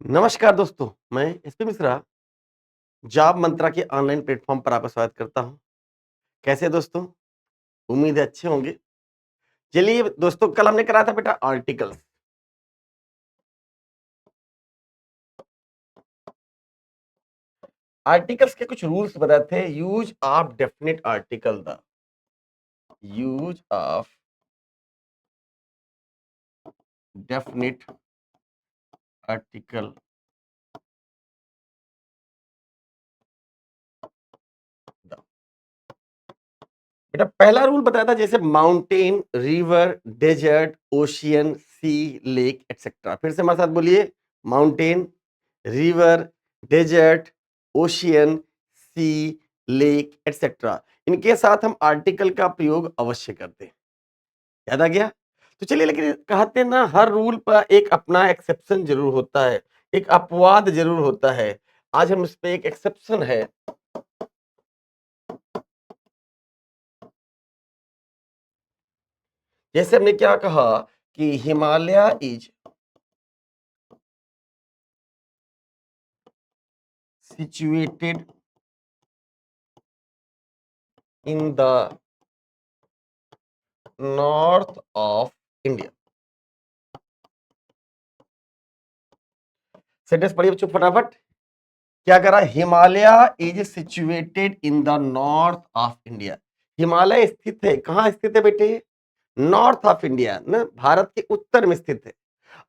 नमस्कार दोस्तों, मैं एसपी मिश्रा जॉब मंत्रा के ऑनलाइन प्लेटफ़ॉर्म पर आपका स्वागत करता हूँ। कैसे हैं दोस्तों? उम्मीद है अच्छे होंगे। चलिए दोस्तों कल हमने करा था बेटा आर्टिकल्स। आर्टिकल्स के कुछ रूल्स बताए थे। Use of definite article the use of definite article the बेटा पहला रूल बताया था जैसे माउंटेन, रिवर, डेजर्ट, ओशियन, सी, लेक एटसेट्रा। फिर से हमारे साथ बोलिए माउंटेन, रिवर, डेजर्ट, ओशियन, सी, लेक एटसेट्रा। इनके साथ हम आर्टिकल का प्रयोग अवश्य करते हैं। याद आ गया? तो चलिए लेकिन कहते हैं ना हर रूल पर एक अपना एक्सेप्शन ज़रूर होता है, एक अपवाद ज़रूर होता है। आज हम इस पे एक एक्सेप्शन है। जैसे हमने क्या कहा कि Himalaya is situated in the north of India. Sentence पढ़िए बच्चों फटाफट। क्या करा? Himalaya is situated in the north of India. Himalaya स्थित है, कहाँ स्थित है बेटे? नॉर्थ ऑफ इंडिया ना, भारत के उत्तर में स्थित है।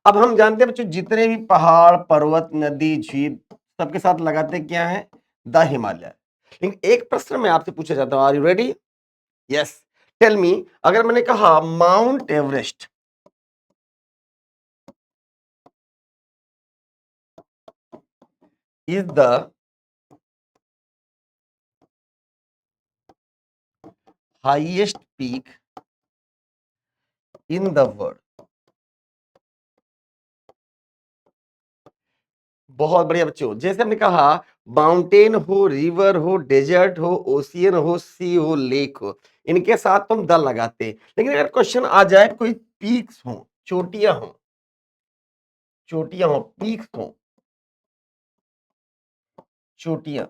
अब हम जानते हैं बच्चों जितने भी पहाड़, पर्वत, नदी, झील सबके साथ लगाते क्या है? द हिमालय। लेकिन एक प्रश्न मैं आपसे पूछा जाता हूँ, are you ready? Yes. Tell me, अगर मैंने कहा Mount Everest is the highest peak in the world. बहुत बढ़िया बच्चों, जैसे हमने कहा माउंटेन हो, रिवर हो, डेजर्ट हो, ओशियन हो, सी हो, लेक हो, इनके साथ तो हम द लगाते हैं। लेकिन अगर क्वेश्चन आ जाए कोई पीक्स हो, चोटियां हो, पीक्स हो, चोटियां,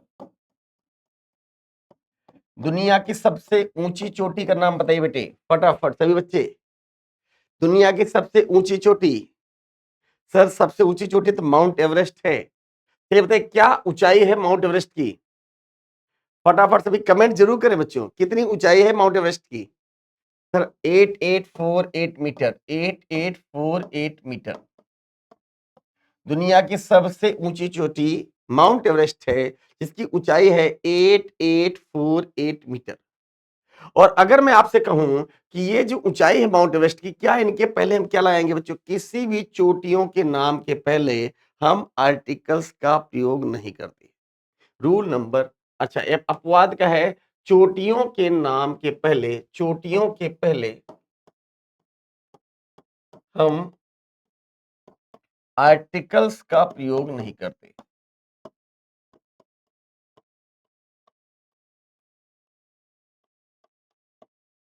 दुनिया की सबसे ऊंची चोटी का नाम बताइए बेटे फटाफट सभी बच्चे। दुनिया की सबसे ऊंची चोटी, सर सबसे ऊंची चोटी तो माउंट एवरेस्ट है। चलिए बताइए क्या ऊंचाई है माउंट एवरेस्ट की? फटाफट सभी कमेंट जरूर करें बच्चों, कितनी ऊंचाई है माउंट एवरेस्ट की? Sir 8848 metre, 8848 metre. दुनिया की सबसे ऊंची चोटी माउंट एवरेस्ट है, जिसकी ऊंचाई है 8848 मीटर। और अगर मैं आपसे कहूं कि ये जो ऊंचाई है माउंट एवरेस्ट की, क्या इनके पहले हम क्या लगाएंगे बच्चों? किसी भी चोटियों के नाम के पहले हम आर्टिकल्स का प्रयोग नहीं करते। रूल नंबर, अच्छा एक अपवाद का है, चोटियों के नाम के पहले, चोटियों के पहले हम आर्टिकल्स का प्रयोग नहीं करते।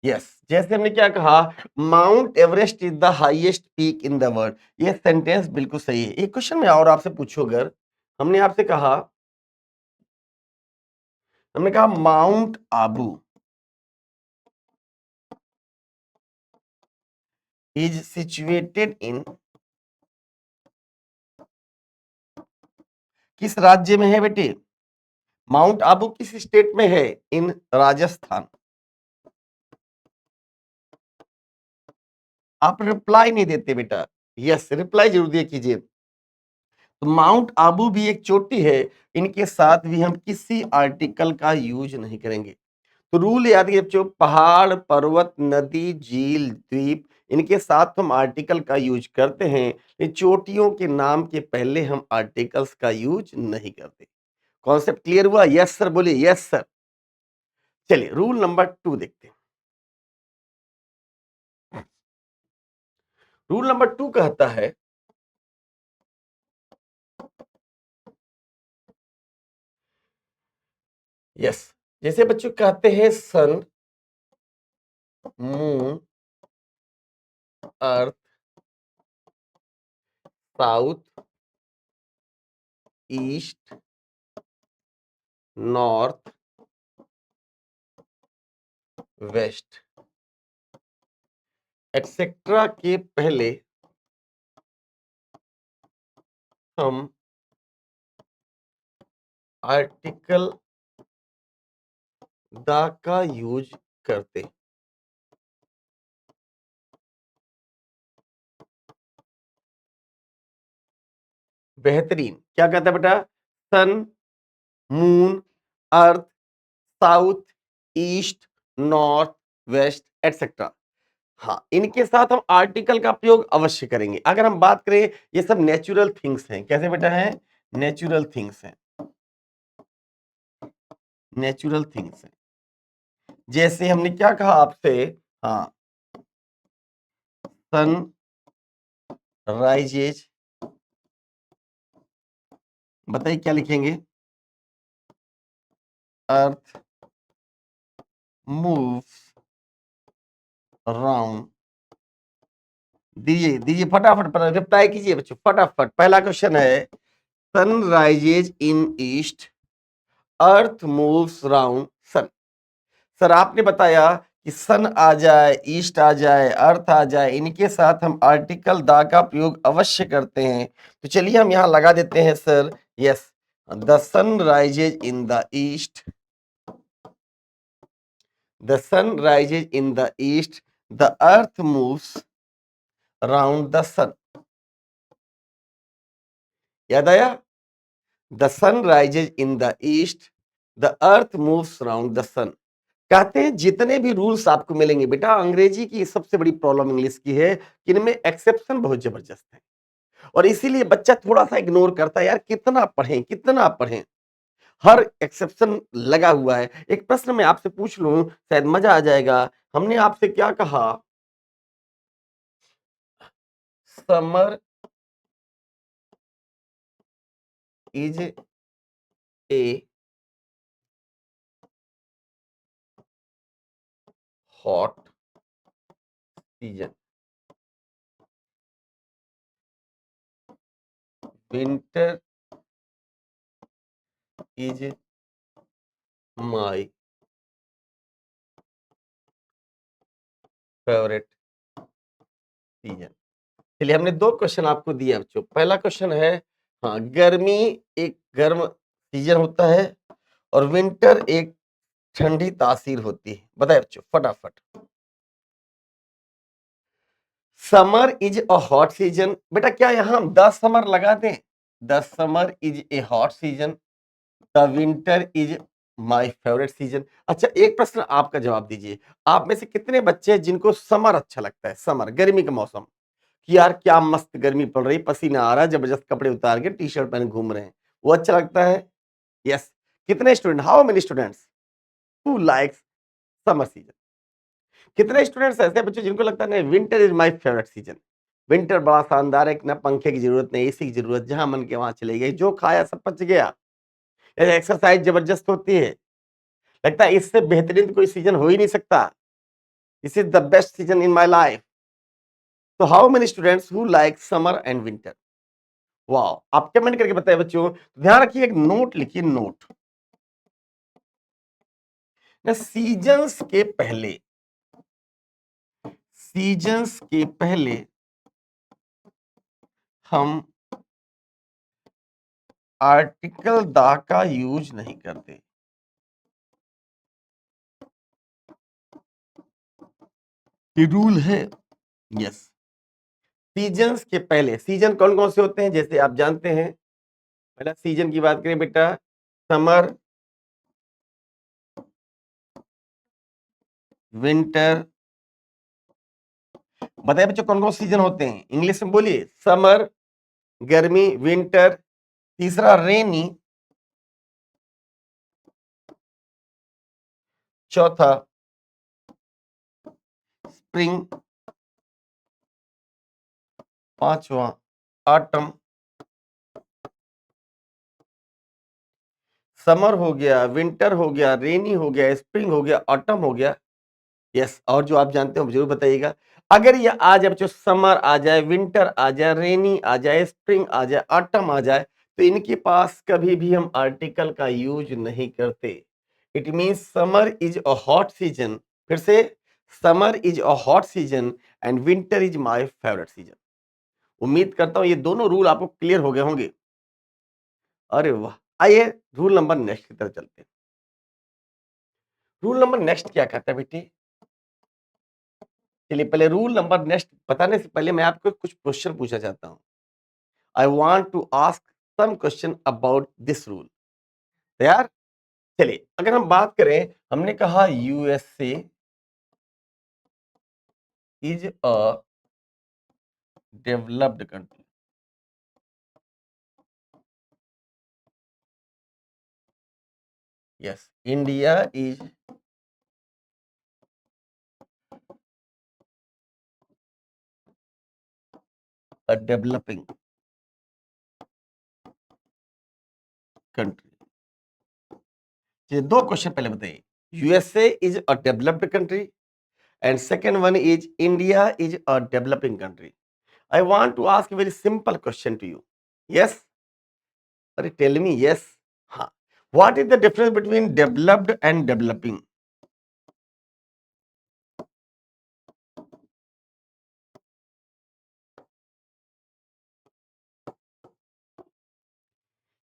यस, जैसे हमने क्या कहा Mount Everest is the highest peak in the world. ये सेंटेंस बिल्कुल सही है। एक क्वेश्चन मैं और आपसे पूछूं, अगर हमने आपसे कहा, हमने कहा mount Abu is situated in, किस राज्य में है बेटे? माउंट आबू किस स्टेट में है? इन राजस्थान। आप रिप्लाई नहीं देते बेटा। यस, रिप्लाई जरूर दिया कीजिए। तो माउंट आबू भी एक चोटी है, इनके साथ भी हम किसी आर्टिकल का यूज नहीं करेंगे। तो रूल याद रखिए बच्चों, पहाड़, पर्वत, नदी, झील, द्वीप, इनके साथ हम आर्टिकल का यूज करते हैं, लेकिन चोटियों के नाम के पहले हम आर्टिकल्स का यूज नहीं करते। कॉन्सेप्ट क्लियर हुआ? यस सर बोलिए, यस सर। चलिए रूल नंबर 2 देखते हैं। रूल नंबर 2 कहता है, यस, जैसे बच्चों कहते हैं sun, moon, earth, south, east, north, west etcetera के पहले हम आर्टिकल द का यूज करते। बेहतरीन। क्या कहता है बेटा? Sun, moon, earth, south, east, north, west etcetera. हाँ, इनके साथ हम आर्टिकल का प्रयोग अवश्य करेंगे। अगर हम बात करें, ये सब नेचुरल थिंग्स हैं। कैसे बेटा हैं? नेचुरल थिंग्स हैं, नेचुरल थिंग्स हैं। जैसे हमने क्या कहा आपसे? हाँ, सन राइजेज, बताइए क्या लिखेंगे? अर्थ मूव्स अराउंड। दीजिए दीजिए फटाफट रिप्लाई कीजिए बच्चों, फटाफट। पहला क्वेश्चन है, sun rises in east, earth moves round sun. Sir आपने बताया कि सन आ जाए, ईस्ट आ जाए, अर्थ आ जाए, इनके साथ हम आर्टिकल द का प्रयोग अवश्य करते हैं। तो चलिए हम यहां लगा देते हैं sir, yes, the sun rises in the east, the sun rises in the east, the earth moves around the sun. याद आया? The sun rises in the east, the earth moves around the sun. कहते हैं जितने भी rules आपको मिलेंगे बेटा, अंग्रेजी की सबसे बड़ी प्रॉब्लम इंग्लिश की है कि इनमें एक्सेप्शन बहुत जबरदस्त है, और इसीलिए बच्चा थोड़ा सा इग्नोर करता है, यार कितना पढ़ें कितना पढ़ें, हर एक्सेप्शन लगा हुआ है। एक प्रश्न मैं आपसे पूछ लूं, शायद मजा आ जाएगा। हमने आपसे क्या कहा? Summer is a hot season, winter is my favourite season. चलिए, हमने दो क्वेश्चन आपको दिए बच्चों। पहला क्वेश्चन है, हाँ, गर्मी एक गर्म सीजन होता है और विंटर एक ठंडी तासीर होती है। बताए बच्चों फटाफट। Summer is a hot season, बेटा क्या यहां हम द समर लगा दें? The summer is a hot season, the winter is my favourite season. अच्छा, एक प्रश्न आपका जवाब दीजिए। आप में से कितने बच्चे हैं जिनको समर अच्छा लगता है? समर, गर्मी का मौसम, कि यार क्या मस्त गर्मी पड़ रही, पसीना आ रहा है, जबरदस्त कपड़े उतार के टी शर्ट पहन घूम रहे हैं, वो अच्छा लगता है? यस। कितने student, how many students who likes summer season? कितने स्टूडेंट्स ऐसे बच्चे जिनको लगता है नहीं, winter is my favourite season, winter बड़ा शानदार है, ना पंखे की जरूरत नहीं, एसी की जरूरत, जहां मन के वहां चले गए, जो खाया सब पच गया, एक्सरसाइज जबरदस्त होती है, लगता है इससे बेहतरीन तो कोई सीजन हो ही नहीं सकता, this is the best season in my life. तो how many students who like summer and winter? वाह, आप कमेंट करके बताइए बच्चों। ध्यान रखिए, एक नोट लिखिए, नोट ना, सीजन्स के पहले, सीजन्स के पहले हम आर्टिकल द का यूज नहीं करते। ये रूल है, यस। सीजन्स के पहले, सीजन कौन कौन से होते हैं जैसे आप जानते हैं? पहला सीजन की बात करें बेटा, समर, विंटर। बताइए बच्चों कौन कौन सीजन होते हैं, इंग्लिश में बोलिए। समर, गर्मी, विंटर, तीसरा रेनी, चौथा स्प्रिंग, पांचवा ऑटम। समर हो गया, विंटर हो गया, रेनी हो गया, स्प्रिंग हो गया, ऑटम हो गया। यस, और जो आप जानते हो जरूर बताइएगा। अगर ये आ जाए बच्चों, समर आ जाए, विंटर आ जाए, रेनी आ जाए, स्प्रिंग आ जाए, ऑटम आ जाए, तो इनके पास कभी भी हम आर्टिकल का यूज नहीं करते। It means summer is a hot season, फिर से summer is a hot season and winter is my favourite season. उम्मीद करता हूं ये दोनों रूल आपको क्लियर हो गए होंगे। अरे वाह, आइए रूल नंबर नेक्स्ट की तरफ चलते हैं। रूल नंबर नेक्स्ट क्या कहता है बेटी? चलिए पहले रूल नंबर नेक्स्ट बताने से पहले मैं आपको कुछ क्वेश्चन पूछना चाहता हूं। I want to ask some question about this rule. तैयार? चलिए अगर हम बात करें, हमने कहा USA is a developed country. Yes, India is a developing country. ये दो क्वेश्चन पहले बताइए। USA is a developed country and second one is India is a developing country. I want to ask a very simple question to you. Yes? अरे tell me yes. हाँ. What is the difference between developed and developing?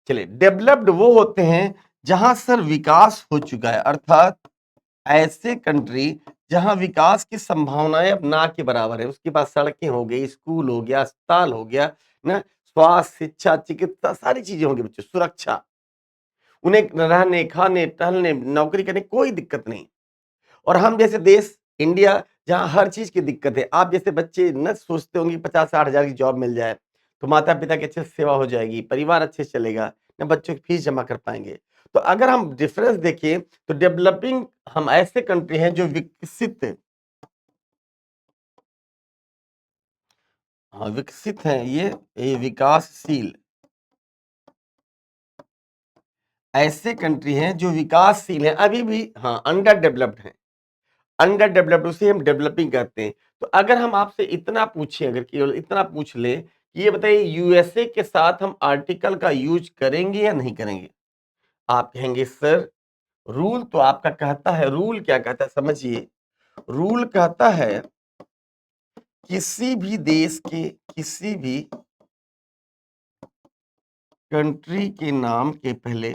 चलिए, developed वो होते हैं जहां sir विकास हो चुका है, अर्थात ऐसे कंट्री जहां विकास की संभावनाएं अब ना के बराबर है। उसके पास सड़कें हो गई, स्कूल हो गया, अस्पताल हो गया ना, स्वास्थ्य, शिक्षा, चिकित्सा, सारी चीजें होंगी बच्चों, सुरक्षा, उन्हें रहने, खाने, टहलने, नौकरी करने कोई दिक्कत नहीं। और हम जैसे देश इंडिया, जहाँ हर चीज की दिक्कत है, आप जैसे बच्चे न सोचते होंगे 50-60 हजार की जॉब मिल जाए तो माता पिता की अच्छे से सेवा हो जाएगी, परिवार अच्छे से चलेगा, न बच्चों की फीस जमा कर पाएंगे। तो अगर हम डिफरेंस देखें तो डेवलपिंग हम ऐसे कंट्री हैं जो विकसित, हाँ विकसित हैं, ये विकासशील, ऐसे कंट्री हैं जो विकासशील हैं, अभी भी हाँ अंडर डेवलप्ड हैं। अंडर डेवलप्ड उसे हम डेवलपिंग कहते हैं। तो अगर हम आपसे इतना पूछें, अगर केवल इतना पूछ ले कि ये बताइए यूएसए के साथ हम आर्टिकल का यूज करेंगे या नहीं करेंगे? आप कहेंगे सर रूल तो आपका कहता है, रूल क्या कहता है समझिए। रूल कहता है किसी भी देश के किसी भी कंट्री के नाम के पहले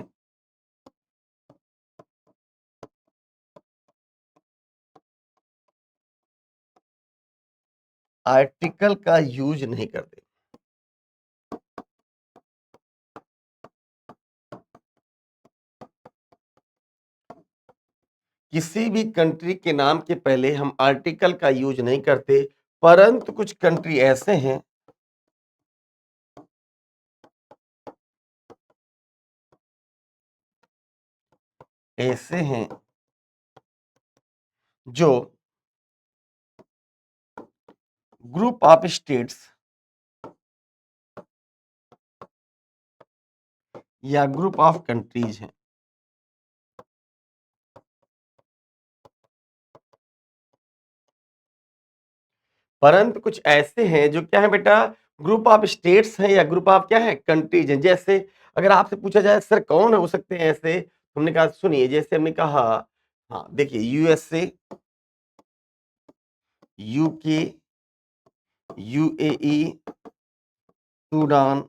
आर्टिकल का यूज नहीं करते। किसी भी कंट्री के नाम के पहले हम आर्टिकल का यूज नहीं करते, परंतु कुछ कंट्री ऐसे हैं, ऐसे हैं जो ग्रुप ऑफ स्टेट्स या ग्रुप ऑफ कंट्रीज हैं। परंतु कुछ ऐसे हैं जो क्या है बेटा, ग्रुप ऑफ स्टेट्स हैं या ग्रुप ऑफ क्या है कंट्रीज हैं। जैसे अगर आपसे पूछा जाए सर कौन हो सकते हैं ऐसे, हमने कहा सुनिए, जैसे हमने कहा, हाँ देखिए USA, UK, UAE, Sudan,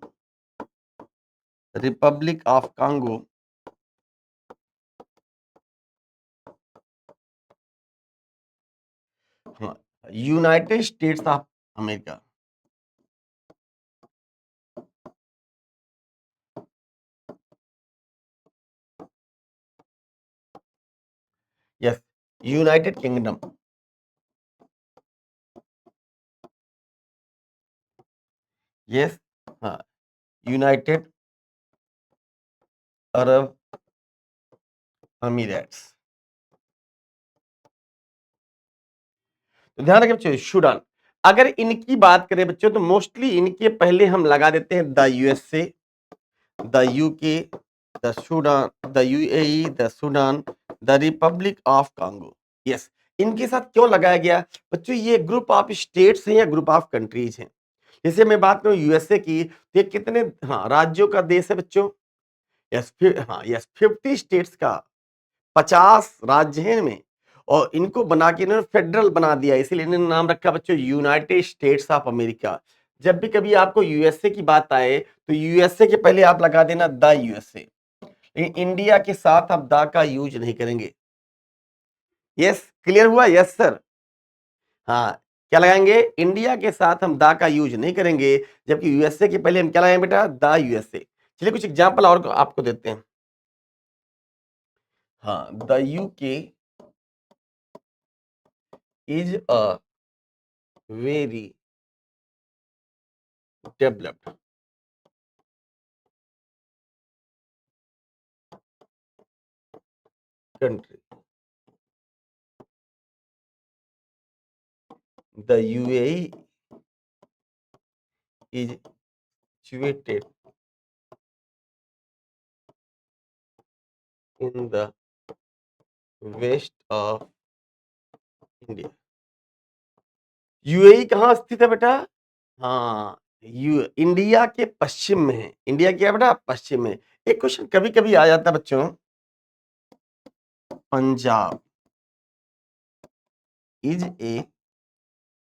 Republic of Congo, हाँ, United States of America. Yes, United Kingdom. Yes, हाँ, यूनाइटेड अरब अमीराट्स। तो ध्यान रखें बच्चों, सूडान। अगर इनकी बात करें बच्चों तो मोस्टली इनके पहले हम लगा देते हैं the USA, the UK, the Sudan, the UAE, the Sudan, the Republic of Congo. Yes, इनके साथ क्यों लगाया गया बच्चों? ये ग्रुप ऑफ स्टेट्स हैं या ग्रुप ऑफ कंट्रीज हैं? जैसे मैं बात करूं यूएसए की, तो ये कितने हाँ राज्यों का देश है बच्चों? यस, हाँ यस, 50 स्टेट्स का 50 राज्य हैं इनमें, और इनको बना के इन्होंने फेडरल बना दिया, इसीलिए इन्होंने नाम रखा बच्चों यूनाइटेड स्टेट्स ऑफ अमेरिका। जब भी कभी आपको यूएसए की बात आए तो यूएसए के पहले आप लगा देना द यूएसए, लेकिन इंडिया के साथ आप द का यूज नहीं करेंगे। यस, क्लियर हुआ? Yes sir. हाँ, क्या लगाएंगे? इंडिया के साथ हम द का यूज नहीं करेंगे, जबकि यूएसए के पहले हम क्या लगाएंगे बेटा? The USA. चलिए कुछ एग्जांपल और आपको देते हैं। हाँ, the UK is a very developed country. The UAE is situated in the west of India. UAE कहाँ स्थित है बेटा? हाँ, इंडिया के पश्चिम में है। इंडिया क्या है बेटा? पश्चिम में। एक क्वेश्चन कभी कभी आ जाता है बच्चों, Punjab is a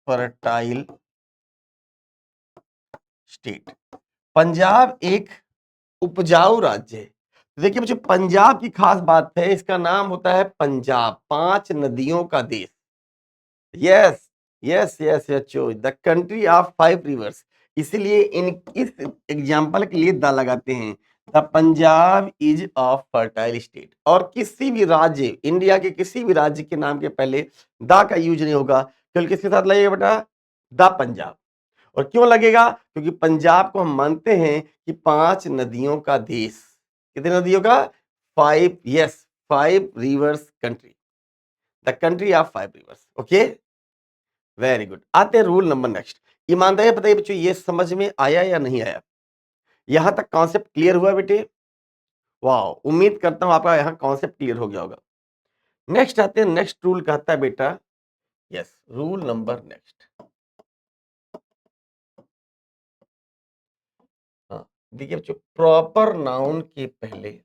fertile state. Punjab एक उपजाऊ राज्य है। तो देखिए बच्चों, पंजाब की खास बात है, इसका नाम होता है पंजाब, 5 नदियों का देश। यस यस यस बच्चों, द कंट्री ऑफ 5 रिवर्स। इसीलिए इन इस एग्जाम्पल के लिए द लगाते हैं। The Punjab is a fertile state. और किसी भी राज्य, इंडिया के किसी भी राज्य के नाम के पहले द का यूज नहीं होगा, केवल किसके साथ लगेगा बेटा? द पंजाब। और क्यों लगेगा? क्योंकि पंजाब को हम मानते हैं कि 5 नदियों का देश। कितने नदियों का? 5, yes, 5 reverse country, the country of 5 reverse. Okay, very good. आते हैं रूल नंबर नेक्स्ट। ईमानदारी बताइए बच्चों, ये समझ में आया या नहीं आया? यहां तक कॉन्सेप्ट क्लियर हुआ बेटे? वाह, उम्मीद करता हूं आपका यहां कॉन्सेप्ट क्लियर हो गया होगा। नेक्स्ट आते हैं, नेक्स्ट रूल कहता है बेटा, यस, रूल नंबर नेक्स्ट। हाँ, देखिए बच्चों, प्रॉपर नाउन के पहले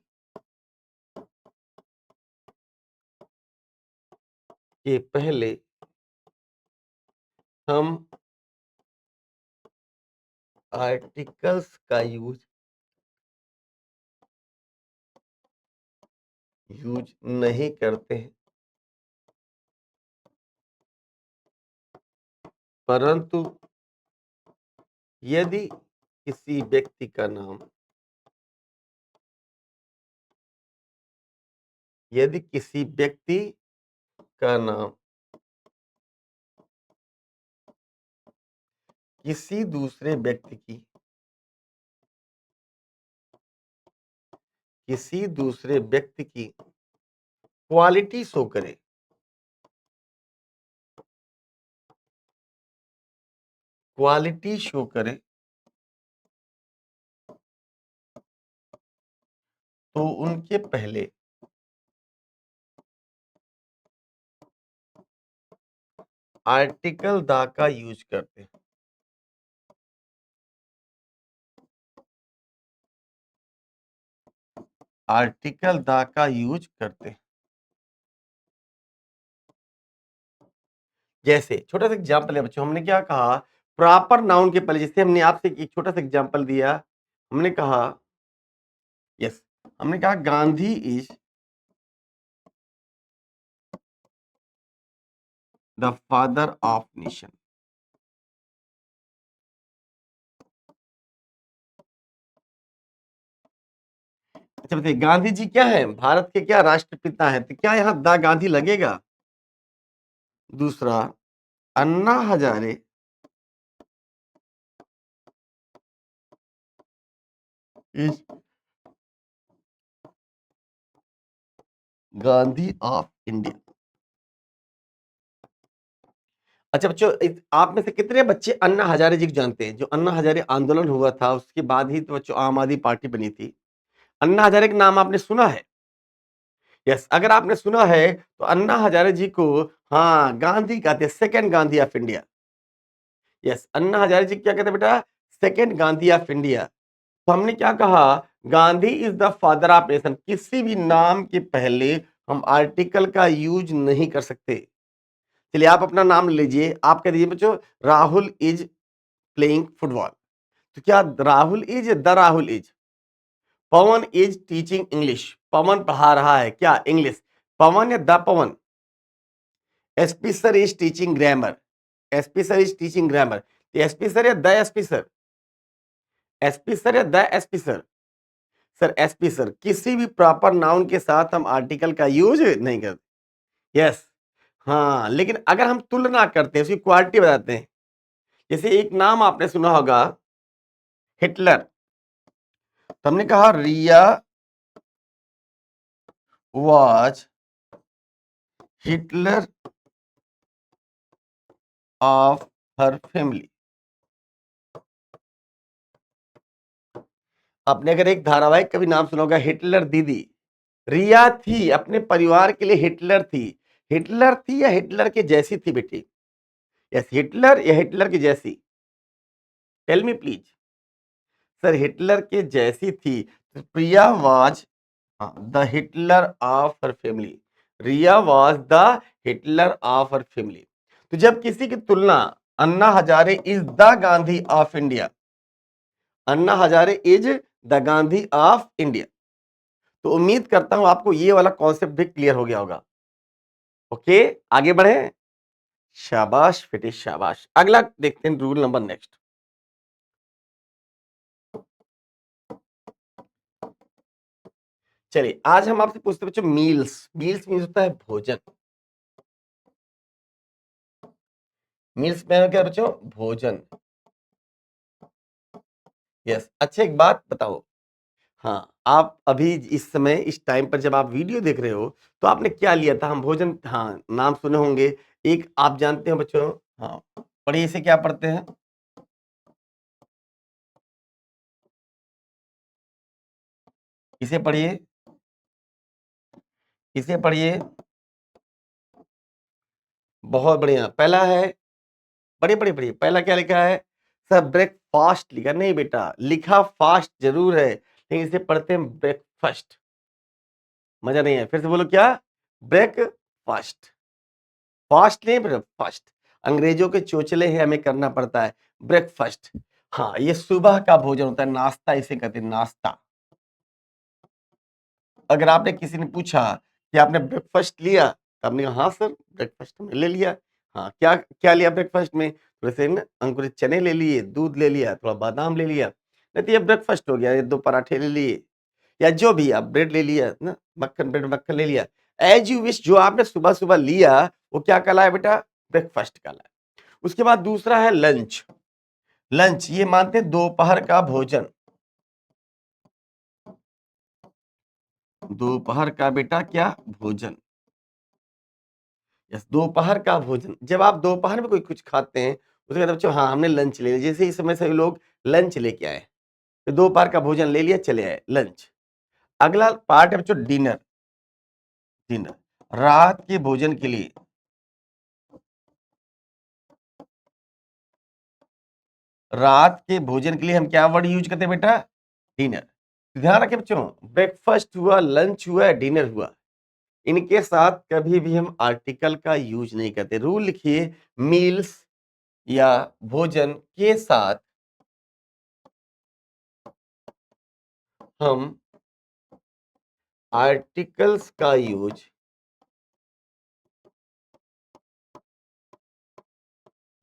हम आर्टिकल्स का यूज नहीं करते हैं, परंतु यदि किसी व्यक्ति का नाम, यदि किसी व्यक्ति का नाम किसी दूसरे व्यक्ति की, किसी दूसरे व्यक्ति की क्वालिटी शो करे, क्वालिटी शो करे, तो उनके पहले आर्टिकल द का यूज करते हैं। आर्टिकल द का यूज करते हैं। जैसे छोटा सा एग्जांपल है बच्चों, हमने क्या कहा? प्रॉपर नाउन के पहले, जैसे हमने आपसे एक छोटा सा एग्जांपल दिया, हमने कहा, यस, हमने कहा Gandhi is the father of nation. अच्छा बताइए, गांधी जी क्या है? भारत के क्या राष्ट्रपिता है? तो क्या यहाँ द गांधी लगेगा? दूसरा, Anna Hazare is Gandhi of India. अच्छा बच्चों, आप में से कितने बच्चे अन्ना हजारे जी को जानते हैं? जो अन्ना हजारे आंदोलन हुआ था उसके बाद ही तो बच्चों आम आदमी पार्टी बनी थी। अन्ना हजारे का नाम आपने सुना है? यस, अगर आपने सुना है तो अन्ना हजारे जी को, हाँ, गांधी कहते हैं, second Gandhi of India. Yes, Anna Hazare ji क्या कहते हैं बेटा? Second Gandhi of India. तो हमने क्या कहा, Gandhi is the father of nation. किसी भी नाम के पहले हम आर्टिकल का यूज नहीं कर सकते। चलिए आप अपना नाम लीजिए, आप कह दीजिए बच्चों राहुल इज प्लेइंग फुटबॉल। तो क्या Rahul is, the Rahul is. Pavan is teaching English, Pavan पढ़ा रहा है क्या, इंग्लिश। पवन या the Pavan. SP sir is teaching grammar, SP sir is teaching grammar. SP sir या the SP sir, SP sir या the SP sir. Sir SP sir. किसी भी proper noun के साथ हम आर्टिकल का यूज नहीं करते। यस। हाँ, लेकिन अगर हम तुलना करते हैं, उसकी क्वालिटी बताते हैं। जैसे एक नाम आपने सुना होगा हिटलर। तो हमने कहा Riya was Hitler of her family. आपने अगर एक धारावाहिक कभी नाम सुना होगा हिटलर दीदी। रिया थी अपने परिवार के लिए हिटलर थी। हिटलर थी या हिटलर के जैसी थी बेटी। यस, हिटलर या हिटलर की जैसी। Tell me please. Sir Hitler के जैसी थी। तो Priya was the Hitler of her family. Riya was the Hitler of her family. तो जब किसी की तुलना, Anna Hazare is the Gandhi of India, Anna Hazare is the Gandhi of India, तो उम्मीद करता हूं आपको ये वाला कॉन्सेप्ट भी क्लियर हो गया होगा। ओके, आगे बढ़े। शाबाश बेटे शाबाश। अगला देखते हैं रूल नंबर नेक्स्ट। चलिए आज हम आपसे पूछते हैं बच्चों मील्स। मील्स मीन्स होता है भोजन। मील्स में क्या बच्चों, भोजन। यस। अच्छा एक बात बताओ, हाँ आप अभी इस समय इस टाइम पर जब आप वीडियो देख रहे हो तो आपने क्या लिया था, हम भोजन, हाँ नाम सुने होंगे। एक आप जानते हो बच्चों, हाँ पढ़िए इसे क्या पढ़ते हैं, इसे पढ़िए, इसे पढ़िए। बहुत बढ़िया। पहला है, बड़े बड़े बड़े, पहला क्या लिखा है सर, ब्रेकफास्ट लिखा नहीं बेटा, लिखा फास्ट जरूर है लेकिन इसे पढ़ते हैं ब्रेकफास्ट। मजा नहीं है, फिर से बोलो क्या, ब्रेकफास्ट। फास्ट नहीं ब्रेकफास्ट। अंग्रेजों के चोचले हैं, हमें करना पड़ता है ब्रेकफास्ट। हाँ ये सुबह का भोजन होता है, नाश्ता इसे कहते हैं, नाश्ता। अगर आपने किसी ने पूछा कि आपने ब्रेकफास्ट लिया तो आपने कहा हाँ सर ब्रेकफास्ट में ले लिया। हाँ क्या क्या लिया ब्रेकफास्ट में, थोड़े से ना अंकुरित चने ले लिए, दूध ले लिया, थोड़ा बादाम ले लिया, नहीं तो ये ब्रेकफास्ट हो गया, ये 2 पराठे ले लिए या जो भी आप ब्रेड ले लिया ना, मक्खन ब्रेड मक्खन ले लिया। एज यू विश, जो आपने सुबह सुबह लिया वो क्या कहलाया बेटा, ब्रेकफास्ट कहलाया। उसके बाद दूसरा है लंच। लंच ये मानते हैं दोपहर का भोजन, दोपहर का बेटा क्या भोजन। यस, दोपहर का भोजन। जब आप दोपहर में कोई कुछ खाते हैं उसके बाद बच्चों हाँ हमने लंच ले लिया, जैसे इस समय सभी लोग लंच लेके आए, तो दोपहर का भोजन ले लिया चले आए, लंच। अगला पार्ट है बच्चों डिनर। डिनर रात के भोजन के लिए, रात के भोजन के लिए हम क्या वर्ड यूज करते हैं बेटा, डिनर। ध्यान रखें बच्चों, ब्रेकफास्ट हुआ, लंच हुआ, डिनर हुआ, इनके साथ कभी भी हम आर्टिकल का यूज नहीं करते। रूल लिखिए, मील्स या भोजन के साथ हम आर्टिकल्स का यूज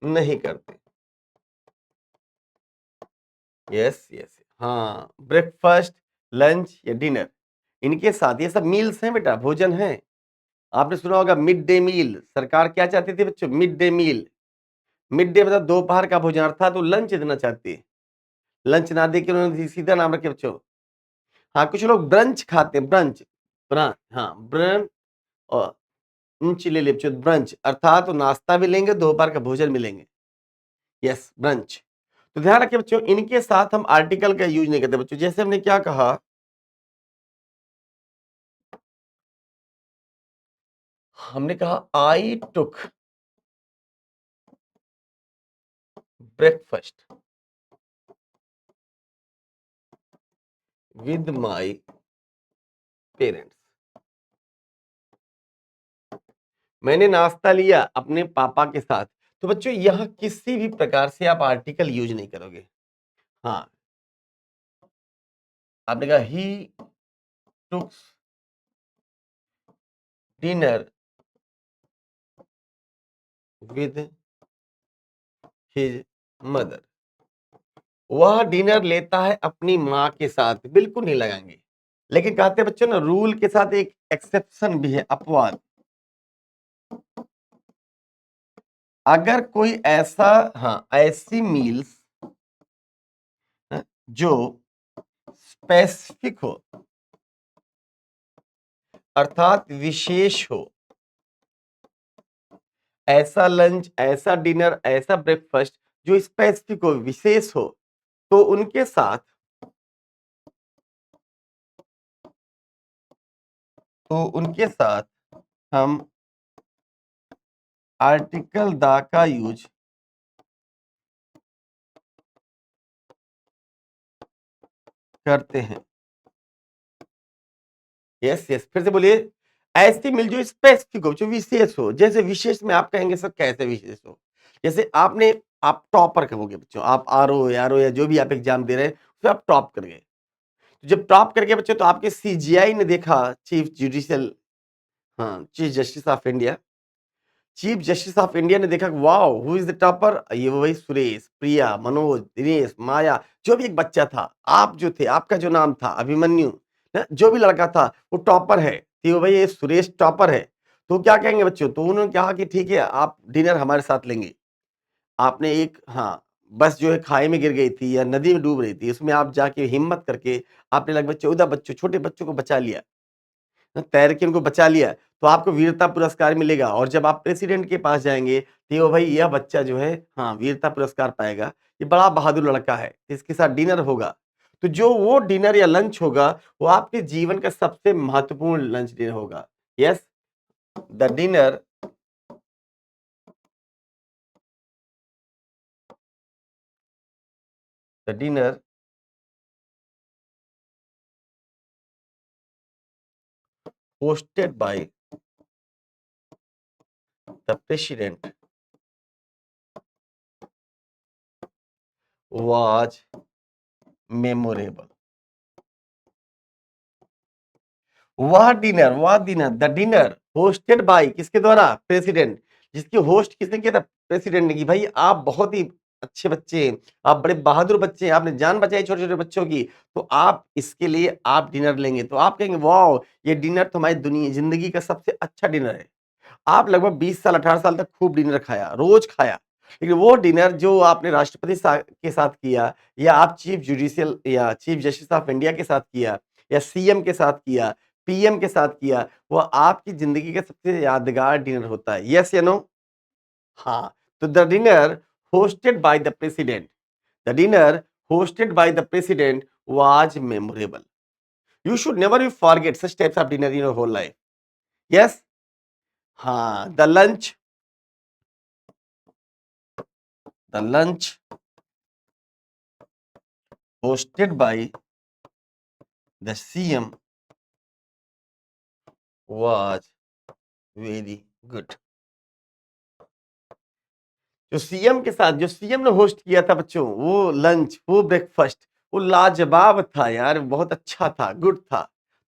नहीं करते। यस यस, हाँ ब्रेकफास्ट, लंच या डिनर, इनके साथ, ये सब मील्स हैं बेटा, भोजन है। आपने सुना होगा मिड डे मील, सरकार क्या चाहती थी बच्चों, mid day meal. Mid day मतलब दोपहर का भोजन, अर्थात वो लंच देना चाहती है। लंच ना दे के उन्होंने सीधा नाम रखे बच्चों। हाँ कुछ लोग ब्रंच खाते हैं, ब्रंच, ब्रंच, हाँ ब्रंच और ऊंची ले ले बच्चों, ब्रंच अर्थात वो नाश्ता भी लेंगे, दोपहर का भोजन भी लेंगे। Yes brunch. तो ध्यान रखिए बच्चों, इनके साथ हम आर्टिकल का यूज नहीं करते बच्चों। जैसे हमने क्या कहा, हमने कहा आई टुक ब्रेकफास्ट। With my parents. मैंने नाश्ता लिया अपने पापा के साथ। तो बच्चों यहां किसी भी प्रकार से आप आर्टिकल यूज नहीं करोगे। हाँ, आपने कहा ही टुक डिनर विद हिज मदर। वह डिनर लेता है अपनी माँ के साथ, बिल्कुल नहीं लगाएंगे। लेकिन कहते हैं बच्चों ना, रूल के साथ एक एक्सेप्शन भी है, अपवाद। अगर कोई ऐसा, हाँ, ऐसी मील्स जो स्पेसिफिक हो, अर्थात विशेष हो, ऐसा लंच, ऐसा डिनर, ऐसा ब्रेकफास्ट जो स्पेसिफिक हो, विशेष हो, तो उनके साथ हम आर्टिकल द का यूज करते हैं। यस यस, फिर से बोलिए। ऐसी मिल जो स्पेसिफिक हो, जो विशेष हो। जैसे विशेष में आप कहेंगे सर कैसे विशेष हो? जैसे आप टॉपर कहोगे बच्चों, आप आरओ या जो भी आप एग्जाम दे रहे हैं उसमें आप टॉप कर गए। तो जब टॉप कर गए बच्चों तो आपके सीजीआई ने देखा, चीफ जुडिशियल, हाँ, chief justice of India, chief justice of India ने देखा, wow who is the topper? ये वही सुरेश, प्रिया, मनोज, दिनेश, माया, जो भी एक बच्चा था, आप जो थे, आपका जो नाम था अभिमन्यु, जो भी लड़का था वो टॉपर है, तो भाई ये सुरेश टॉपर है। तो क्या कहेंगे बच्चों? तो उन्होंने कहा कि ठीक है, आप डिनर हमारे साथ लेंगे। आपने एक, हाँ, बस जो है खाई में गिर गई थी या नदी में डूब रही थी, उसमें आप जाके हिम्मत करके आपने लगभग 14 बच्चों, छोटे बच्चों को बचा लिया, तैर के उनको बचा लिया, तो आपको वीरता पुरस्कार मिलेगा। और जब आप प्रेसिडेंट के पास जाएंगे तो ये भाई यह बच्चा जो है, हाँ, वीरता पुरस्कार पाएगा, ये बड़ा बहादुर लड़का है, इसके साथ डिनर होगा। तो जो वो डिनर या लंच होगा वो आपके जीवन का सबसे महत्वपूर्ण लंच डिनर होगा। Yes, the dinner the dinner hosted by the president was memorable। वह dinner the dinner hosted by, किसके द्वारा? प्रेसिडेंट। जिसकी होस्ट किसने किया था? प्रेसिडेंट ने। कि भाई आप बहुत ही अच्छे बच्चे हैं, आप बड़े बहादुर बच्चे हैं, आपने जान बचाई छोटे छोटे बच्चों की, तो आप इसके लिए आप डिनर लेंगे। तो आप कहेंगे वाह, ये डिनर तो हमारी दुनिया जिंदगी का सबसे अच्छा डिनर है। आप लगभग 20 साल 18 साल तक खूब डिनर खाया, रोज खाया। लेकिन वो डिनर जो आपने राष्ट्रपति के साथ किया, या आप चीफ जुडिशियल या चीफ जस्टिस ऑफ इंडिया के साथ किया, या सीएम के साथ किया, पीएम के साथ किया, वो आपकी जिंदगी का सबसे यादगार डिनर होता है। यस या नो? हाँ। तो the dinner hosted by the president, the dinner hosted by the president was memorable. You should never be forget such types of dinner in your whole life. Yes? हाँ, the lunch hosted by the CM was very good। जो CM ने host किया था बच्चों, वो lunch, वो breakfast, वो लाजवाब था यार, बहुत अच्छा था, गुड था।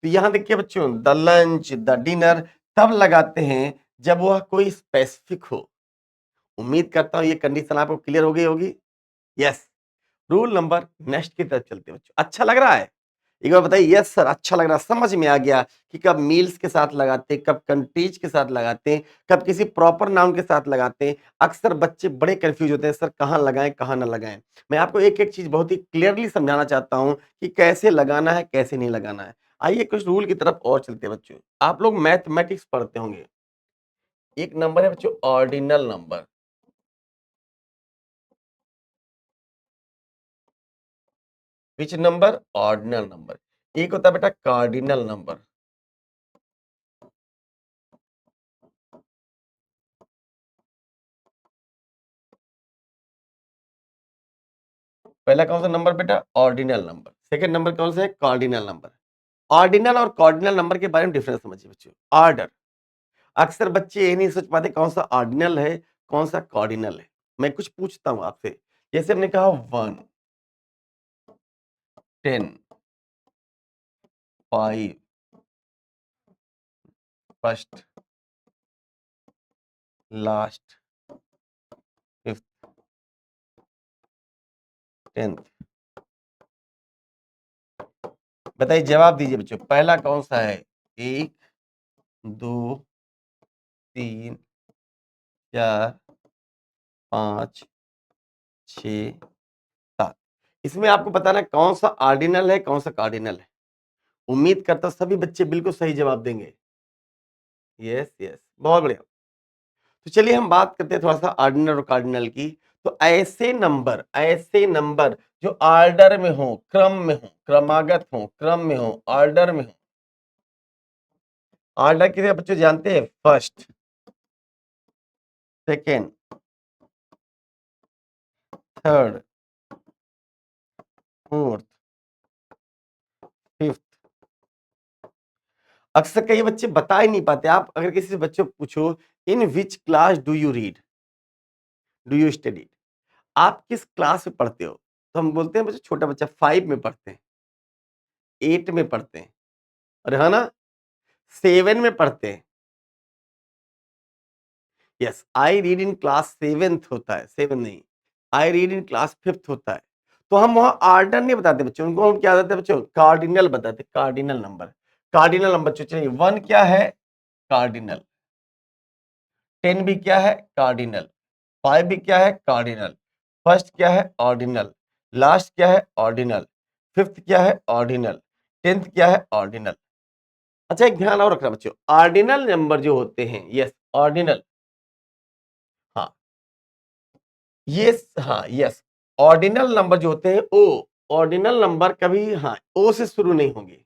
तो यहां देखिए बच्चों, द लंच, द डिनर तब लगाते हैं जब वह कोई स्पेसिफिक हो। उम्मीद करता हूं ये कंडीशन आपको क्लियर हो गई होगी। यस। रूल नंबर नेक्स्ट की तरफ चलते हैं बच्चों। अच्छा लग रहा है? एक बार बताइए, यस सर अच्छा लग रहा है, समझ में आ गया कि कब मील्स के साथ लगाते हैं, कब कंट्रीज के साथ लगाते हैं, कब किसी प्रॉपर नाउन के साथ लगाते हैं। अक्सर बच्चे बड़े कंफ्यूज होते हैं, सर कहाँ लगाएं कहाँ ना लगाएं। मैं आपको एक एक चीज बहुत ही क्लियरली समझाना चाहता हूं कि कैसे लगाना है, कैसे नहीं लगाना है। आइए कुछ रूल की तरफ और चलते हैं बच्चों। आप लोग मैथमेटिक्स पढ़ते होंगे। एक नंबर है बच्चों ordinal number, which number? Ordinal number. एक होता है बेटा कार्डिनल नंबर। पहला कौन सा नंबर बेटा? Ordinal number. सेकंड नंबर कौन सा है? Cardinal number. ऑर्डिनल और कार्डिनल नंबर के बारे में डिफरेंस समझिए बच्चों। ऑर्डर, अक्सर बच्चे ये नहीं सोच पाते कौन सा ऑर्डिनल है, कौन सा कार्डिनल है। मैं कुछ पूछता हूं आपसे, जैसे हमने कहा 1, 10, 5, फर्स्ट, लास्ट, फिफ्थ, 10th। बताइए, जवाब दीजिए बच्चों, पहला कौन सा है? 1, 2, 3, 4, 5, 6, 7। इसमें आपको बताना कौन सा ऑर्डिनल है, कौन सा कार्डिनल है। उम्मीद करता हूं सभी बच्चे बिल्कुल सही जवाब देंगे। यस यस, बहुत बढ़िया। तो चलिए हम बात करते हैं थोड़ा सा ऑर्डिनल और कार्डिनल की। तो ऐसे नंबर जो ऑर्डर में हो, क्रम में हो, क्रमागत हो, क्रम में हो, ऑर्डर में हो। ऑर्डर किसे बच्चों जानते हैं? First, second, third, fourth, fifth. अक्सर कई बच्चे बता ही नहीं पाते। आप अगर किसी से बच्चों को पूछो, in which class do you read, do you study, आप किस क्लास में पढ़ते हो? तो हम बोलते हैं बच्चे, छोटा बच्चा 5 में पढ़ते हैं, 8 में पढ़ते हैं, और है ना 7 में पढ़ते हैं। Yes, I read in class 7th होता है, 7 नहीं, I read in class 5th होता है। तो हम वहां ऑर्डर नहीं बताते बच्चों, उनको हम क्या बताते हैं बच्चों? कार्डिनल बताते, कार्डिनल नंबर। कार्डिनल नंबर बच्चों, चलिए 1 क्या है? कार्डिनल। 10 भी क्या है? कार्डिनल। 5 भी क्या है? कार्डिनल। फर्स्ट क्या है? ऑर्डिनल। लास्ट क्या है? ऑर्डिनल। फिफ्थ क्या है? ऑर्डिनल। 10th क्या है? ऑर्डिनल। अच्छा, एक ध्यान और रखना बच्चों, ऑर्डिनल नंबर जो होते हैं, यस ऑर्डिनल, हाँ ये, हाँ यस, ऑर्डिनल नंबर जो होते हैं, ओ ऑर्डिनल नंबर कभी हाँ ओ से शुरू नहीं होंगे।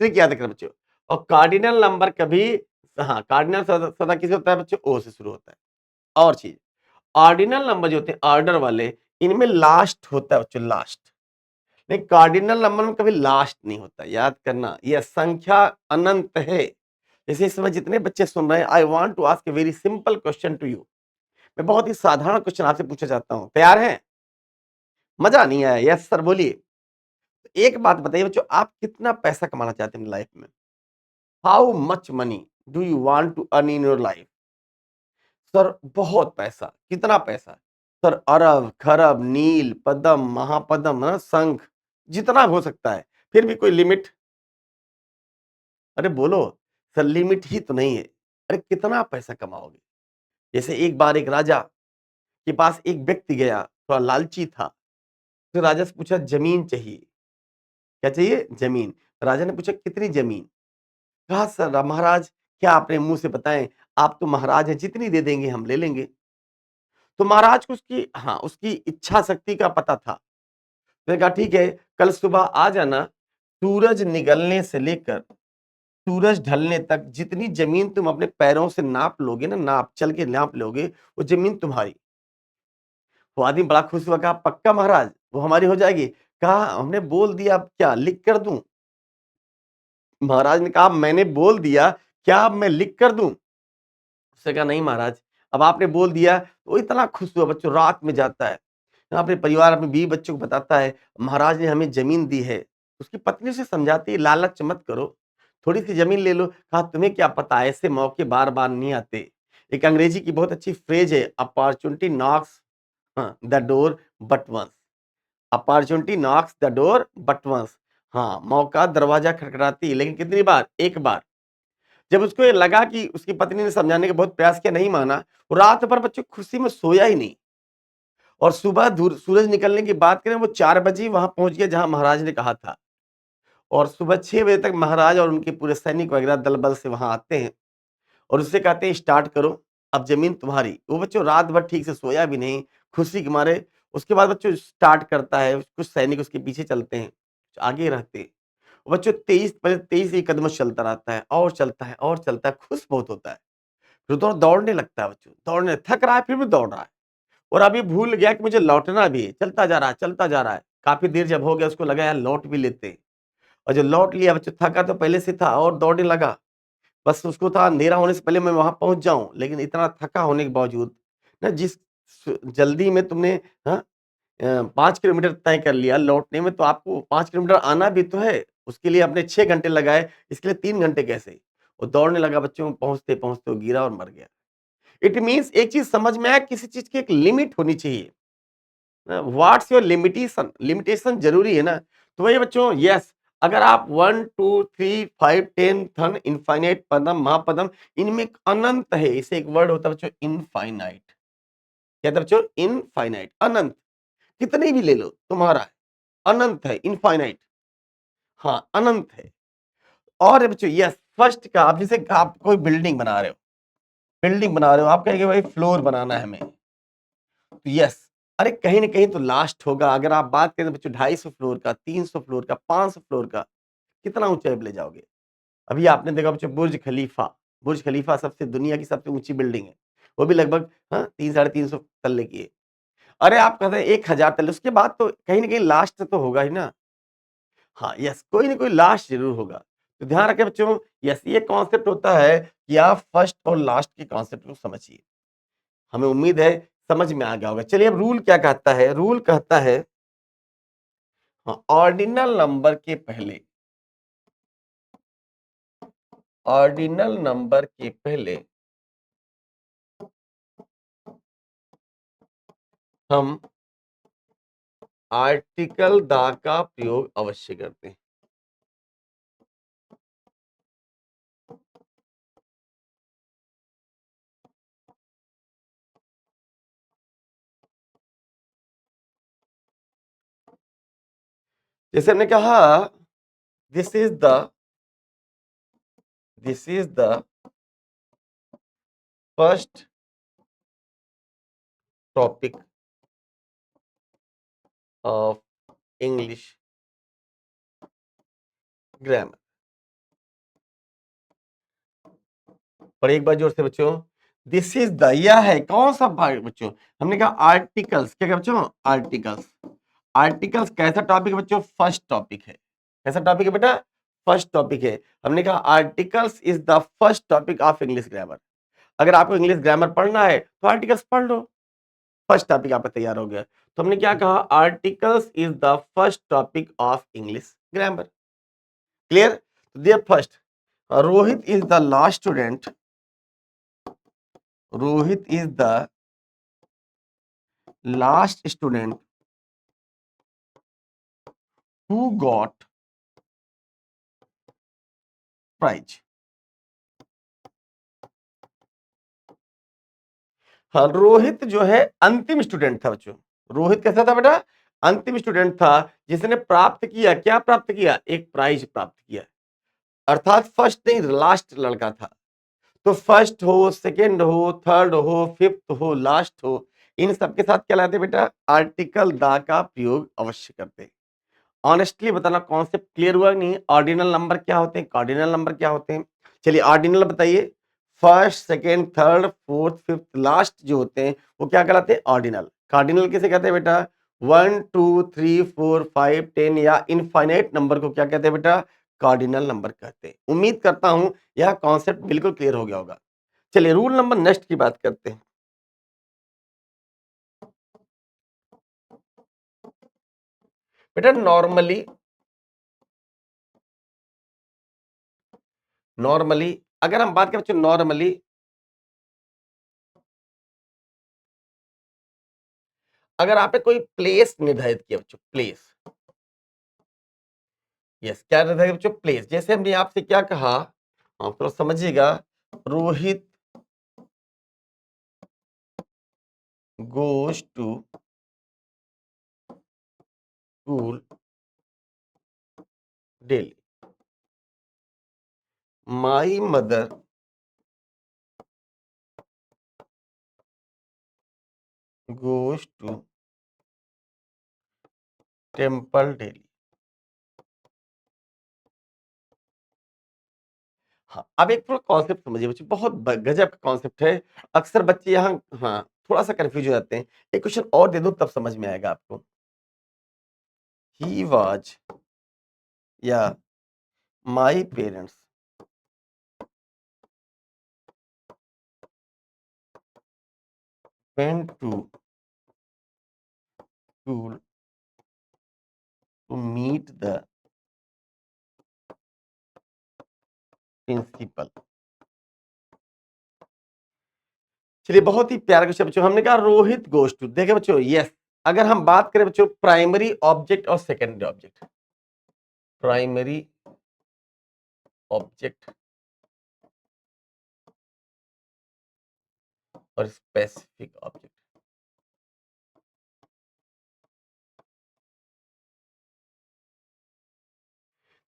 ठीक याद रखना बच्चों। और कार्डिनल नंबर कभी, हाँ कार्डिनल सदा सदा किसे होता है बच्चों? ओ से शुरू होता है। और चीज, ऑर्डिनल नंबर जो होते हैं ऑर्डर वाले, इनमें लास्ट होता है बच्चों, लास्ट। नहीं, कार्डिनल नंबर में कभी लास्ट नहीं होता, याद करना। यह संख्या अनंत है। जैसे इस समय जितने बच्चे सुन रहे हैं, I want to ask a very simple question to you. मैं बहुत ही साधारण क्वेश्चन आपसे पूछना चाहता हूं, तैयार हैं? मजा नहीं आया? यस सर बोलिए। एक बात बताइए बच्चों, आप कितना पैसा कमाना चाहते हैं लाइफ में? How much money do you want to earn in your life? Sir बहुत पैसा। कितना पैसा? सर अरब, खरब, नील, पद्म, महापद्म, शंख, जितना हो सकता है। फिर भी कोई लिमिट? अरे बोलो। सर लिमिट ही तो नहीं है। अरे कितना पैसा कमाओगे? जैसे एक बार एक राजा के पास एक व्यक्ति गया, थोड़ा लालची था। तो राजा से पूछा, जमीन चाहिए। क्या चाहिए? जमीन। राजा ने पूछा, कितनी जमीन? कहा, सर महाराज क्या आपने मुंह से बताएं, आप तो महाराज हैं, जितनी दे देंगे हम ले लेंगे। तो महाराज को उसकी, हाँ उसकी इच्छा शक्ति का पता था। उसने कहा, ठीक है, कल सुबह आ जाना, सूरज निकलने से लेकर सूरज ढलने तक जितनी जमीन तुम अपने पैरों से नाप लोगे ना, नाप चल के नाप लोगे, वो जमीन तुम्हारी। वो आदमी बड़ा खुश हुआ, कहा पक्का महाराज वो हमारी हो जाएगी? कहा हमने बोल दिया, अब क्या लिख कर दूं? महाराज ने कहा, मैंने बोल दिया, क्या अब मैं लिख कर दूं? उसने कहा, नहीं महाराज, अब आपने बोल दिया। तो वो इतना खुश हुआ बच्चों, रात में जाता है, अपने परिवार, अपने बीवी बच्चों को बताता है, महाराज ने हमें जमीन दी है। उसकी पत्नी उसे समझाती है, लालच मत करो, थोड़ी सी जमीन ले लो। कहा, तुम्हें क्या पता, ऐसे मौके बार बार नहीं आते। एक अंग्रेजी की बहुत अच्छी फ्रेज है, opportunity knocks the door but once. Opportunity knocks the door but once. हाँ, मौका दरवाजा खटखटाती है, लेकिन कितनी बार? एक बार। जब उसको ये लगा कि उसकी पत्नी ने समझाने का बहुत प्रयास किया, नहीं माना, वो रात भर बच्चों खुशी में सोया ही नहीं। और सुबह सूरज निकलने की बात करें, वो 4 बजे ही वहां पहुंच गया जहां महाराज ने कहा था। और सुबह 6 बजे तक महाराज और उनके पूरे सैनिक वगैरह दल बल से वहां आते हैं, और उससे कहते हैं, स्टार्ट करो, अब जमीन तुम्हारी। वो बच्चों रात भर ठीक से सोया भी नहीं, खुशी के मारे। उसके बाद बच्चों स्टार्ट करता है, कुछ सैनिक उसके पीछे चलते हैं, कुछ आगे रहते हैं। वो बच्चों 23 पहले 23 ही कदम चलता रहता है, और चलता है और चलता है, खुश बहुत होता है। फिर तो दौड़ने लगता है बच्चों, दौड़ने थक रहा है फिर भी दौड़ रहा है। और अभी भूल गया कि मुझे लौटना भी है, चलता जा रहा है, चलता जा रहा है। काफ़ी देर जब हो गया उसको लगा यार लौट भी लेते हैं। और जो लौट लिया बच्चों थका तो पहले से था और दौड़ने लगा। बस उसको था अंधेरा होने से पहले मैं वहाँ पहुँच जाऊँ, लेकिन इतना थका होने के बावजूद ना जिस जल्दी में तुमने हाँ 5 किलोमीटर तय कर लिया लौटने में तो आपको 5 किलोमीटर आना भी तो है। उसके लिए आपने 6 घंटे लगाए, इसके लिए 3 घंटे कैसे? वो दौड़ने लगा बच्चों पहुँचते-पहुँचते वो गिरा और मर गया। इट मीन्स एक चीज़ समझ में आया किसी चीज़ की एक लिमिट होनी चाहिए। What's your limitation? लिमिटेशन ज़रूरी है ना। तो वही बच्चों यस अगर आप 1, 2, 3, 5, 10 धन इनफाइनाइट पदम, महापदम इनमें एक अनंत है। इसे एक वर्ड होता है बच्चों इनफाइनाइट। क्या था बच्चों? इनफाइनाइट, अनंत। कितने भी ले लो तुम्हारा है, अनंत है, इनफाइनाइट। हाँ, अनंत है। और ये बच्चों यस फर्स्ट का आप जैसे आप कोई बिल्डिंग बना रहे हो, आप कहेंगे भाई फ्लोर बनाना है हमें। तो यस अरे कहीं न कहीं तो लास्ट होगा। अगर आप बात करें बच्चों 250 फ्लोर का, 300 फ्लोर का, 500 फ्लोर का, कितना ऊँचाई पे ले जाओगे? अभी आपने देखा बच्चों बुर्ज खलीफा सबसे दुनिया की सबसे ऊँची बिल्डिंग है। वो भी लगभग 3 साढ़े 300 तल्ले की है। अरे आप कहते हैं 1000 तल्ले उसके बाद तो कहीं न कहीं लास्ट तो होगा ही ना। हाँ, यस कोई न कोई लास्ट ज़रूर होगा। तो ध्यान रखें बच्चों यस ये कॉन्सेप्ट होता है कि आप फर्स्ट और लास्ट के कॉन्सेप्ट को समझिए। हमें उम्मीद है समझ में आ गया होगा। चलिए अब रूल क्या कहता है? रूल कहता है ऑर्डिनल नंबर के पहले ऑर्डिनल नंबर के पहले हम आर्टिकल द का प्रयोग अवश्य करते हैं। जैसे हमने कहा this is the this is the first topic of English grammar. और एक बार जोर से बच्चों दिस इज द यह है कौन सा भाग बच्चों? हमने कहा आर्टिकल्स क्या कहा बच्चों? आर्टिकल्स। आर्टिकल्स कैसा टॉपिक है बच्चों? फर्स्ट टॉपिक है। कैसा टॉपिक है बेटा? फर्स्ट टॉपिक है। हमने कहा articles is the first topic of English grammar. अगर आपको इंग्लिश ग्रामर पढ़ना है तो आर्टिकल्स पढ़ लो। फर्स्ट टॉपिक आपका तैयार हो गया। तो हमने क्या कहा? Articles is the first topic of English grammar. Clear? There first Rohit is the last student. Rohit is the last student who got prize. हाँ, रोहित जो है अंतिम स्टूडेंट था बच्चों। रोहित कैसा था बेटा? अंतिम स्टूडेंट था जिसने प्राप्त किया क्या प्राप्त किया? एक प्राइज प्राप्त किया। अर्थात फर्स्ट नहीं लास्ट लड़का था। तो फर्स्ट हो, सेकंड हो, थर्ड हो, फिफ्थ हो, लास्ट हो, इन सबके साथ क्या लाते बेटा? आर्टिकल द का प्रयोग अवश्य करते। ऑनेस्टली बताना कॉन्सेप्ट क्लियर हुआ कि नहीं? ऑर्डिनल नंबर क्या होते हैं? कार्डिनल नंबर क्या होते हैं? चलिए ऑर्डिनल बताइए। First, second, third, fourth, fifth, last जो होते हैं वो क्या कहलाते हैं? ऑर्डिनल। कार्डिनल किसे कहते हैं बेटा? 1, 2, 3, 4, 5, 10 या इनफाइनाइट नंबर को क्या कहते हैं बेटा? कार्डिनल नंबर कहते हैं। उम्मीद करता हूं यह कॉन्सेप्ट बिल्कुल क्लियर हो गया होगा। चलिए रूल नंबर नेक्स्ट की बात करते हैं। बेटा नॉर्मली अगर हम बात करें बच्चों नॉर्मली अगर आपने कोई प्लेस निर्धारित किया बच्चों प्लेस यस क्या निर्धारित बच्चों प्लेस जैसे हमने आपसे क्या कहा आप थोड़ा समझिएगा Rohit goes to school daily my mother goes to temple daily. हाँ अब एक थोड़ा कॉन्सेप्ट समझिए बच्चों बहुत गजब का कॉन्सेप्ट है। अक्सर बच्चे यहाँ हाँ थोड़ा सा कंफ्यूज हो जाते हैं। एक क्वेश्चन और दे दो तब समझ में आएगा आपको। ही वाज या my parents went to school to meet the principal. चलिए बहुत ही प्यारा क्वेश्चन बच्चों, हमने कहा रोहित गोज टू। देखे बच्चों, यस, अगर हम बात करें बच्चों प्राइमरी ऑब्जेक्ट और सेकेंडरी ऑब्जेक्ट, प्राइमरी ऑब्जेक्ट और स्पेसिफिक ऑब्जेक्ट,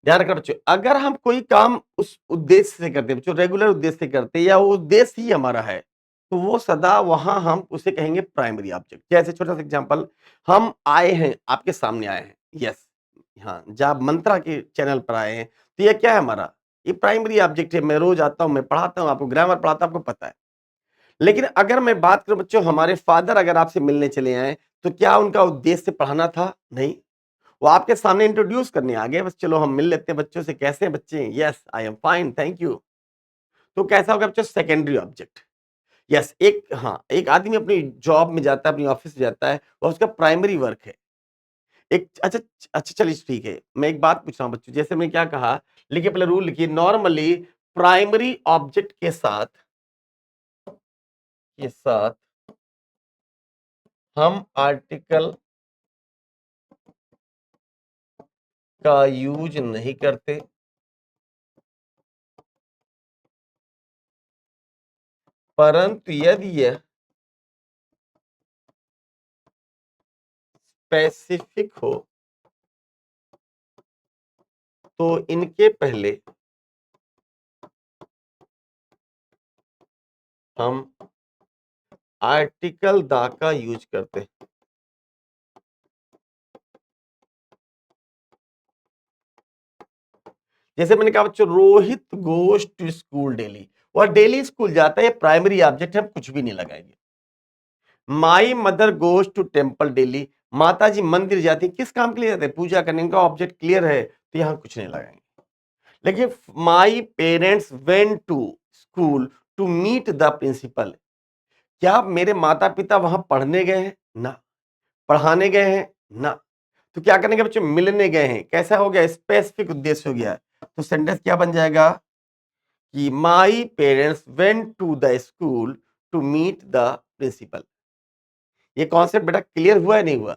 ध्यान रखना बच्चों, अगर हम कोई काम उस उद्देश्य से करते हैं बच्चों, रेगुलर उद्देश्य से करते हैं या वो उद्देश्य ही हमारा है, तो वो सदा वहां हम उसे कहेंगे प्राइमरी ऑब्जेक्ट। जैसे छोटा सा एग्जांपल, हम आए हैं, आपके सामने आए हैं, यस, हाँ, जब मंत्रा के चैनल पर आए हैं, तो ये क्या है हमारा, ये प्राइमरी ऑब्जेक्ट है। मैं रोज आता हूँ, मैं पढ़ाता हूँ, आपको ग्रामर पढ़ाता हूँ, आपको पता है। लेकिन अगर मैं बात करूं बच्चों, हमारे फादर अगर आपसे मिलने चले आए, तो क्या उनका उद्देश्य पढ़ाना था? नहीं, वो आपके सामने इंट्रोड्यूस करने आ गए, बस चलो हम मिल लेते हैं बच्चों से, कैसे हैं बच्चे? Yes, I am fine, thank you. तो कैसा होगा बच्चों? Secondary object. यस, एक, हाँ, एक आदमी अपनी जॉब में जाता है, अपनी ऑफिस में जाता है, वो उसका प्राइमरी वर्क है। एक, अच्छा, अच्छा, चलिए ठीक है, मैं एक बात पूछ रहा हूँ बच्चों, जैसे मैंने क्या कहा, लिखिए, पहले रूल लिखिए। नॉर्मली प्राइमरी ऑब्जेक्ट के साथ हम आर्टिकल का यूज नहीं करते, परंतु यदि यह स्पेसिफिक हो तो इनके पहले हम आर्टिकल द का यूज करते हैं। जैसे मैंने कहा बच्चों, Rohit goes to school daily, वह डेली स्कूल जाता है, प्राइमरी ऑब्जेक्ट है, हम कुछ भी नहीं लगाएंगे। My mother goes to temple daily, माता जी मंदिर जाती है, किस काम के लिए जाते हैं? पूजा करने का। ऑब्जेक्ट क्लियर है, तो यहां कुछ नहीं लगाएंगे। लेकिन my parents went to school to meet the principal, क्या मेरे माता पिता वहां पढ़ने गए हैं? ना। पढ़ाने गए हैं? ना। तो क्या करने गए बच्चों? मिलने गए हैं। कैसा हो गया? स्पेसिफिक उद्देश्य हो गया। तो सेंटेंस क्या बन जाएगा कि my parents went to the school to meet the principal. ये कॉन्सेप्ट बेटा क्लियर हुआ है नहीं हुआ?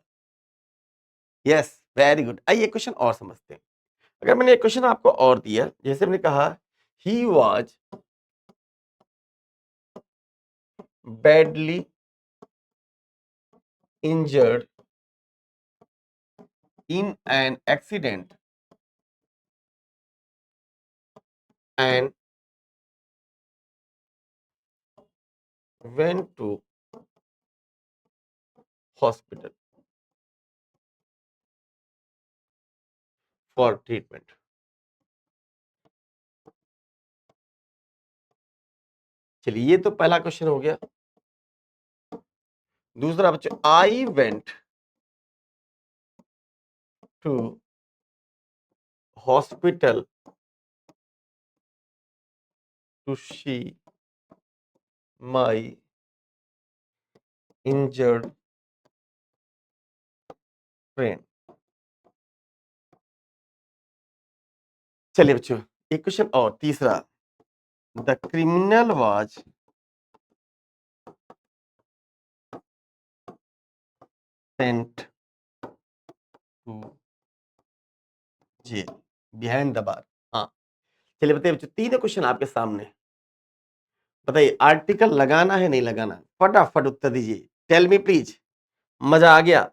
Yes, very good. आइए क्वेश्चन और समझते हैं। अगर मैंने एक क्वेश्चन आपको और दिया, जैसे मैंने कहा, he was badly injured in an accident and went to hospital for treatment। चलिए, ये तो पहला क्वेश्चन हो गया। दूसरा बच्चों, I went to hospital to see my injured friend. चलिए बच्चों, एक क्वेश्चन और, तीसरा, the criminal was sent to jail behind the bar. हाँ, चलिए बताइए बच्चों, तीनों क्वेश्चन आपके सामने, बताइए आर्टिकल लगाना है नहीं लगाना? फटाफट उत्तर दीजिए, टेल मी प्लीज। मजा आ गया?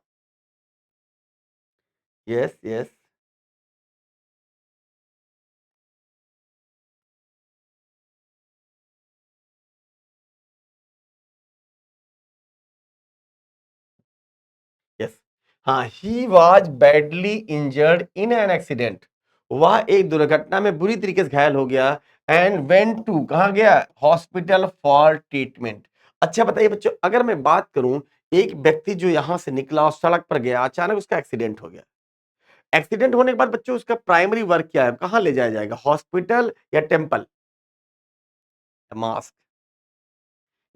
Yes, yes. यस, हाँ, he was badly injured in an accident, वह एक दुर्घटना में बुरी तरीके से घायल हो गया, एंड वेंट टू, कहा गया? Hospital for treatment. अच्छा बताइए बच्चों, अगर मैं बात करूं, एक व्यक्ति जो यहां से निकला और सड़क पर गया, अचानक उसका एक्सीडेंट हो गया। एक्सीडेंट होने के बाद बच्चों उसका प्राइमरी वर्क क्या है, कहां ले जाया जाएगा, हॉस्पिटल या टेम्पल? मास्क।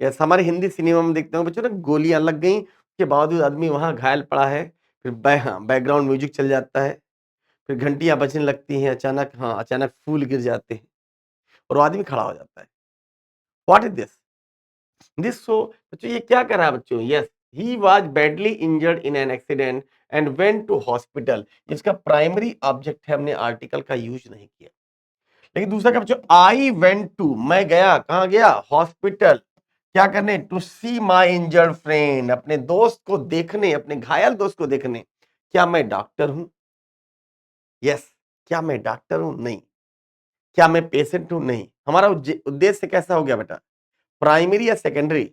यस, हमारे हिंदी सिनेमा में देखते हो बच्चों ना, गोलियां लग गई, उसके बावजूद आदमी वहां घायल पड़ा है, फिर बैकग्राउंड म्यूजिक चल जाता है, फिर घंटियां बजने लगती हैं, अचानक अचानक फूल गिर जाते हैं और वो आदमी खड़ा हो जाता है। What is this show? बच्चों ये क्या कर रहा है बच्चों? Yes, he was badly injured in an accident and went to hospital. इसका प्राइमरी ऑब्जेक्ट है, हमने आर्टिकल का यूज नहीं किया। लेकिन दूसरा क्या बच्चों, आई वेंट टू, मैं गया, कहां गया, हॉस्पिटल। क्या करने? To see my injured friend, अपने दोस्त को देखने, अपने घायल दोस्त को देखने। क्या मैं डॉक्टर हूं? यस। क्या मैं डॉक्टर हूं? नहीं। क्या मैं पेशेंट हूं? नहीं। हमारा उद्देश्य कैसा हो गया बेटा, प्राइमरी या सेकेंडरी?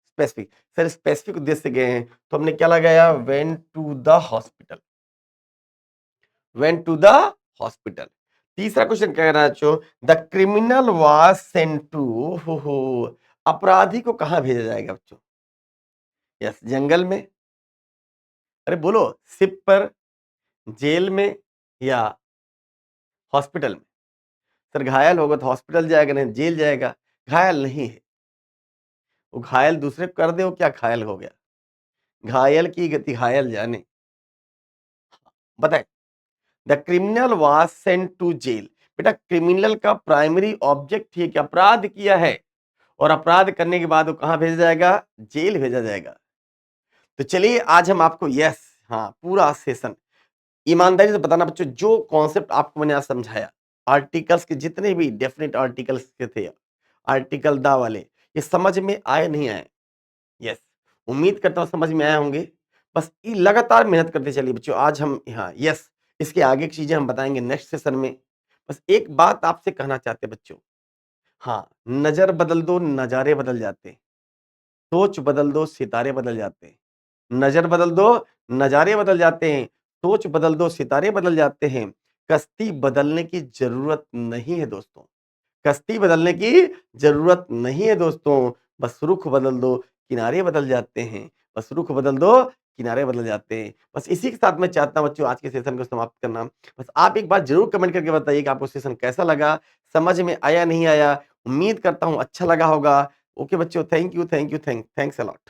स्पेसिफिक। सर स्पेसिफिक उद्देश्य से गए हैं तो हमने क्या लगाया, went to the hospital. Went to the hospital. तीसरा क्वेश्चन कह रहा है बच्चों, the criminal was sent to, हो अपराधी को कहां भेजा जाएगा बच्चों? यस, जंगल में। अरे बोलो, शिप पर, जेल में, या हॉस्पिटल में? सर घायल होगा तो हॉस्पिटल जाएगा, नहीं जेल जाएगा। घायल नहीं है वो, घायल दूसरे को कर दे, वो क्या घायल हो गया? घायल की गति घायल जाने। बताए, the criminal was sent to jail. बेटा क्रिमिनल का प्राइमरी ऑब्जेक्ट ही कि अपराध किया है, और अपराध करने के बाद वो कहां भेजा जाएगा? जेल भेजा जाएगा। तो चलिए आज हम आपको, यस, पूरा सेशन ईमानदारी से बताना बच्चों, जो कॉन्सेप्ट आपको मैंने आज समझाया, आर्टिकल्स के जितने भी डेफिनेट आर्टिकल्स के थे, आर्टिकल दा वाले, ये समझ में आए नहीं आए? यस, उम्मीद करता हूँ समझ में आए होंगे। बस ये लगातार मेहनत करते चलिए बच्चों। आज हम यस, इसके आगे की चीजें हम बताएंगे नेक्स्ट सेशन में। बस एक बात आपसे कहना चाहते हैं बच्चों, नजर बदल दो नजारे बदल जाते हैं, सोच बदल दो सितारे बदल जाते हैं। नजर बदल दो, नजारे बदल जाते हैं, सोच बदल दो, सितारे बदल जाते हैं। कश्ती बदलने की जरूरत नहीं है दोस्तों, कश्ती बदलने की जरूरत नहीं है दोस्तों। बस रुख बदल दो, किनारे बदल जाते हैं। बस रुख बदल दो, किनारे बदल जाते हैं। बस इसी के साथ मैं चाहता हूं बच्चों आज के सेशन को समाप्त करना। बस आप एक बार जरूर कमेंट करके बताइए कि आपको सेशन कैसा लगा, समझ में आया नहीं आया। उम्मीद करता हूं अच्छा लगा होगा। ओके बच्चों, thank you, thanks a lot.